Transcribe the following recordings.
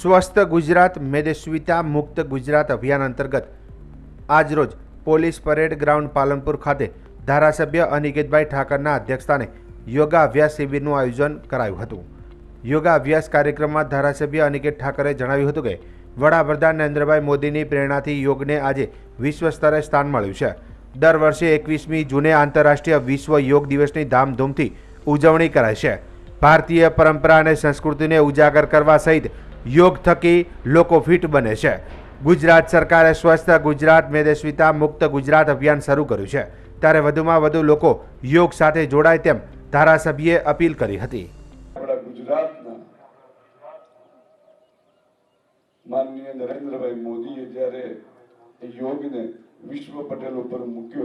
સ્વસ્થ ગુજરાત મેદસ્વીતા મુક્ત ગુજરાત અભિયાન અંતર્ગત આજરોજ પોલીસ પરેડ ગ્રાઉન્ડ પાલનપુર ખાતે ધારાસભ્ય અનિકેતભાઈ ઠાકરના અધ્યક્ષસ્થાને યોગા અભ્યાસ શિબિરનું આયોજન કરાયું હતું। યોગા અભ્યાસ કાર્યક્રમમાં ધારાસભ્ય અનિકેત ઠાકરે જણાવ્યું હતું કે વડાપ્રધાન નરેન્દ્રભાઈ મોદીની પ્રેરણાથી યોગને આજે વિશ્વ સ્તરે સ્થાન મળ્યું છે। દર વર્ષે 21મી જૂને આંતરરાષ્ટ્રીય વિશ્વ યોગ દિવસની ધામધૂમથી ઉજવણી કરાય છે। ભારતીય પરંપરા અને સંસ્કૃતિને ઉજાગર કરવા સહિત योग थकी लोको फिट बने छे। गुजरात सरकारे स्वस्थ गुजरात मेदस्वीता मुक्त गुजरात अभियान शुरू कर्युं छे, त्यारे वधुमां वधु लोको योग साथे जोड़ाय तेम धारासभ्ये अपील करी हती। आपणा गुजरातना माननीय नरेंद्रभाई मोदीए ज्यारे योगने विश्व पटल पर मूक्यो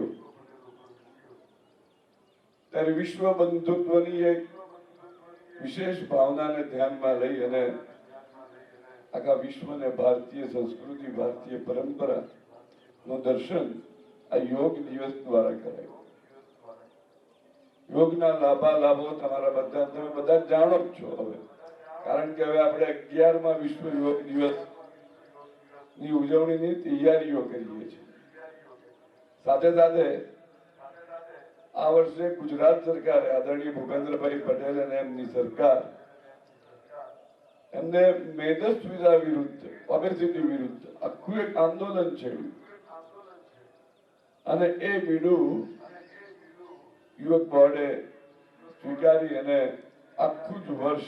त्यारे विश्व बंधुत्वनी एक विशेष भावनाने ध्यानमां लई अने आखा विश्व ने भारतीय संस्कृति भारतीय परंपरा नो दर्शन आ योग दिवस द्वारा करायो। योगना लाभो तमारा बधा तमे बधा जाणो ज छो हवे, कारण के हवे आपणे 11मा विश्व योग दिवस ની ઉજવણીની તૈયારીઓ કરીએ છીએ। સાથે સાથે આ વર્ષે ગુજરાત સરકારે આદરણીય ભૂપેન્દ્રભાઈ પટેલ અને એમની સરકાર એમને મેદસ્વીતા વિરુદ્ધ ઓબેસિટી વિરુદ્ધ આખું એક આંદોલન છેડ્યું અને એ બીડું યુવક બોર્ડે સ્વીકારી અને આખું જ વર્ષ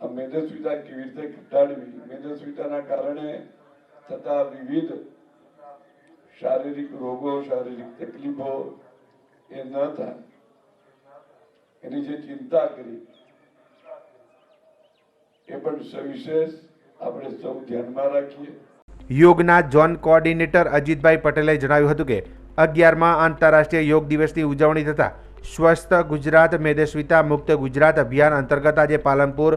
આ મેદસ્વીતા કેવી રીતે ઘટાડવી, મેદસ્વીતાના કારણે થતા વિવિધ શારીરિક રોગો શારીરિક તકલીફો એ ન થાય એની જે ચિંતા કરી યોગના ઝોન કોઓર્ડિનેટર અજીતભાઈ પટેલે જણાવ્યું હતું કે 11મા આંતરરાષ્ટ્રીય યોગ દિવસની ઉજવણી થતા સ્વસ્થ ગુજરાત મેદસ્વીતા મુક્ત ગુજરાત અભિયાન અંતર્ગત આજે પાલનપુર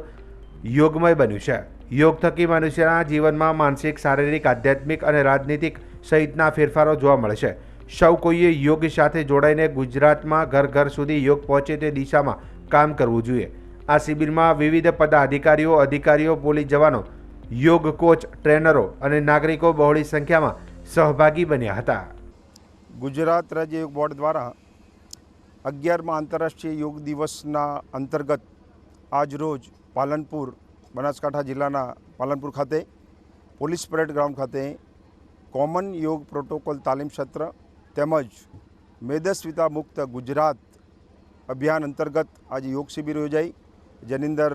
યોગમય બન્યું છે। યોગ થકી મનુષ્યના જીવનમાં માનસિક શારીરિક આધ્યાત્મિક અને રાજનીતિક સહિતના ફેરફારો જોવા મળે છે। સૌ કોઈએ યોગ સાથે જોડાઈને ગુજરાતમાં ઘર ઘર સુધી યોગ પહોંચે તે દિશામાં કામ કરવું જોઈએ। आ शिबिर में विविध पदाधिकारीओ अधिकारीओ पोलीस जवानों योग कोच ट्रेनरो और नागरिकों बहुड़ी संख्या में सहभागी बन्या हता। गुजरात राज्य योग बोर्ड द्वारा 11मा आंतरराष्ट्रीय योग दिवसना अंतर्गत आज रोज पालनपुर बनासकांठा जिल्लाना पालनपुर खाते पोलीस परेड ग्राउंड खाते कॉमन योग प्रोटोकॉल तालीम सत्र तेमज मेदस्वीता मुक्त गुजरात अभियान अंतर्गत आज योग शिबिर योजाई, जेनी अंदर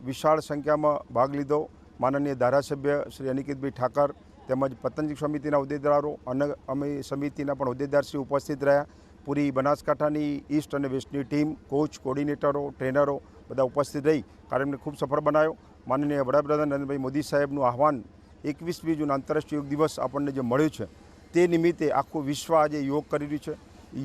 विशाल संख्या में भाग लीधो। माननीय धारासभ्य श्री अनिकेतभाई ठाकर तेमज पतंजलि समितिना होद्देदारो अने अमे समितिना पण होद्देदारश्री उपस्थित रह्या। पूरी बनासकांठानी ईस्ट और वेस्टनी टीम कोच कोर्डिनेटरो ट्रेनरो बधा उपस्थित रही कार्यक्रमने खूब सफल बनाव्यो। माननीय वडाप्रधान नरेंद्रभाई मोदी साहेबनुं आह्वान 21મી जून आंतरराष्ट्रीय योग दिवस आपणे जे मळ्यो छे ते निमित्ते आखुं विश्व आज योग करी रह्युं छे।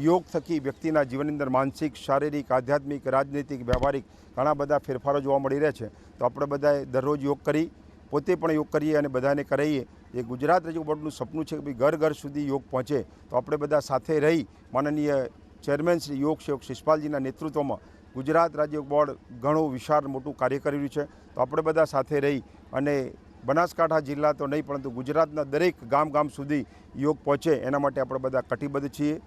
योग थकी व्यक्तिना जीवन अंदर मानसिक शारीरिक आध्यात्मिक राजनीतिक व्यावहारिक घणा बधा फेरफारो जोवा मळी रह्या छे। तो आपणे बधाए दररोज योग करी पोते पण योग करीए अने बधाने कराईए। ए गुजरात राज्य बोर्डनुं सपनुं छे कि घर घर सुधी योग पहोंचे। तो आपणे बधा साथे रही माननीय चेरमेन श्री योग सेवक शिषपालजीना नेतृत्वमां गुजरात राज्य बोर्ड घणुं विशाળ मोटुं कार्य करी रह्युं छे। तो आपणे बधा साथे रही अने बनासकांठा जिल्ला तो नहीं परंतु गुजरातना दरेक गाम गाम सुधी योग पहोंचे एना माटे आपणे बधा कटिबद्ध छीए।